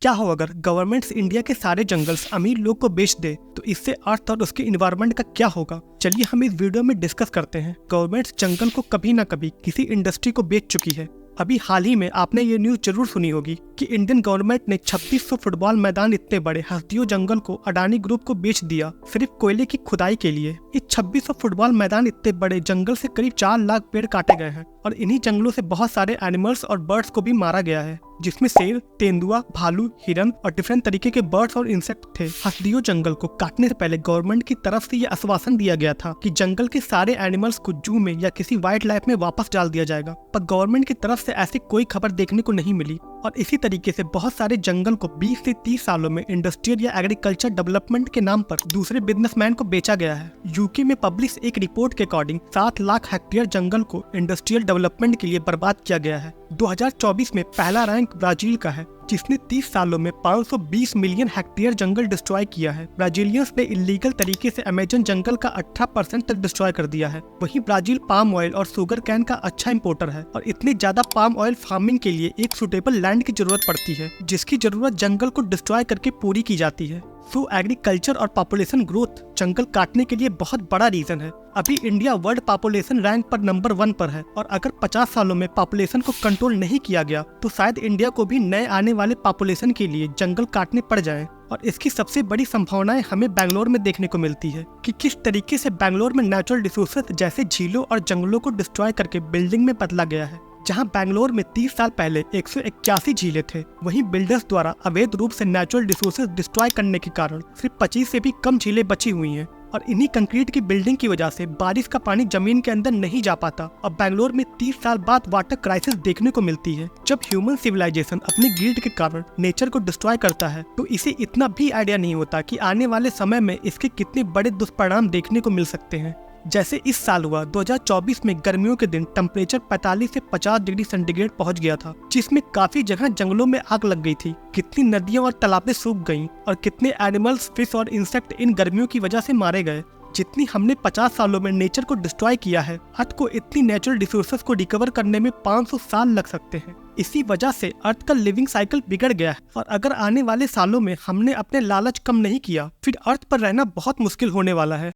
क्या हो अगर गवर्नमेंट्स इंडिया के सारे जंगल्स अमीर लोग को बेच दे, तो इससे अर्थ और उसके इन्वायरमेंट का क्या होगा। चलिए हम इस वीडियो में डिस्कस करते हैं। गवर्नमेंट्स जंगल को कभी ना कभी किसी इंडस्ट्री को बेच चुकी है। अभी हाल ही में आपने ये न्यूज जरूर सुनी होगी कि इंडियन गवर्नमेंट ने 2600 फुटबॉल मैदान इतने बड़े हस्तियों जंगल को अडानी ग्रुप को बेच दिया, सिर्फ कोयले की खुदाई के लिए। इस 2600 फुटबॉल मैदान इतने बड़े जंगल से करीब 4 लाख पेड़ काटे गए हैं और इन्हीं जंगलों से बहुत सारे एनिमल्स और बर्ड्स को भी मारा गया है, जिसमें शेर, तेंदुआ, भालू, हिरन और डिफरेंट तरीके के बर्ड्स और इंसेक्ट थे। हस्तियों जंगल को काटने से पहले गवर्नमेंट की तरफ से यह आश्वासन दिया गया था कि जंगल के सारे एनिमल्स को जू में या किसी वाइल्ड लाइफ में वापस डाल दिया जाएगा, पर गवर्नमेंट की तरफ से ऐसी कोई खबर देखने को नहीं मिली। और इसी तरीके से बहुत सारे जंगल को 20 से 30 सालों में इंडस्ट्रियल या एग्रीकल्चर डेवलपमेंट के नाम पर दूसरे बिजनेसमैन को बेचा गया है। यूके में पब्लिश एक रिपोर्ट के अकॉर्डिंग 7 लाख हेक्टेयर जंगल को इंडस्ट्रियल डेवलपमेंट के लिए बर्बाद किया गया है। 2024 में पहला रैंक ब्राजील का है, जिसने 30 सालों में 520 मिलियन हेक्टेयर जंगल डिस्ट्रॉय किया है। ब्राजीलियंस ने इलीगल तरीके से अमेजन जंगल का 18% तक डिस्ट्रॉय कर दिया है। वहीं ब्राजील पाम ऑयल और शुगर कैन का अच्छा इंपोर्टर है और इतनी ज्यादा पाम ऑयल फार्मिंग के लिए एक सुटेबल लैंड की जरूरत पड़ती है, जिसकी जरूरत जंगल को डिस्ट्रॉय करके पूरी की जाती है। सो एग्रीकल्चर और पॉपुलेशन ग्रोथ जंगल काटने के लिए बहुत बड़ा रीजन है। अभी इंडिया वर्ल्ड पॉपुलेशन रैंक पर नंबर 1 पर है और अगर 50 सालों में पॉपुलेशन को कंट्रोल नहीं किया गया तो शायद इंडिया को भी नए आने वाले पॉपुलेशन के लिए जंगल काटने पड़ जाएं। और इसकी सबसे बड़ी संभावनाएं हमें बैंगलोर में देखने को मिलती है कि किस तरीके से बैंगलोर में नेचुरल रिसोर्सेज जैसे झीलों और जंगलों को डिस्ट्रॉय करके बिल्डिंग में बदला गया है। जहां बैंगलोर में 30 साल पहले 181 झीलें थे, वहीं बिल्डर्स द्वारा अवैध रूप से नेचुरल रिसोर्सेज डिस्ट्रॉय करने के कारण सिर्फ 25 से भी कम झीलें बची हुई हैं। और इन्हीं कंक्रीट की बिल्डिंग की वजह से बारिश का पानी जमीन के अंदर नहीं जा पाता और बैंगलोर में 30 साल बाद वाटर क्राइसिस देखने को मिलती है। जब ह्यूमन सिविलाइजेशन अपने ग्रीड के कारण नेचर को डिस्ट्रॉय करता है तो इसे इतना भी आइडिया नहीं होता कि आने वाले समय में इसके कितने बड़े दुष्परिणाम देखने को मिल सकते हैं। जैसे इस साल हुआ 2024 में गर्मियों के दिन टेम्परेचर 45 से 50 डिग्री सेंटीग्रेड पहुंच गया था, जिसमें काफी जगह जंगलों में आग लग गई थी। कितनी नदियां और तालाबें सूख गईं और कितने एनिमल्स, फिश और इंसेक्ट इन गर्मियों की वजह से मारे गए। जितनी हमने 50 सालों में नेचर को डिस्ट्रॉय किया है, अर्थ को इतनी नेचुरल रिसोर्सेज को रिकवर करने में 500 साल लग सकते हैं। इसी वजह से अर्थ का लिविंग साइकिल बिगड़ गया है और अगर आने वाले सालों में हमने अपने लालच कम नहीं किया, फिर अर्थ पर रहना बहुत मुश्किल होने वाला है।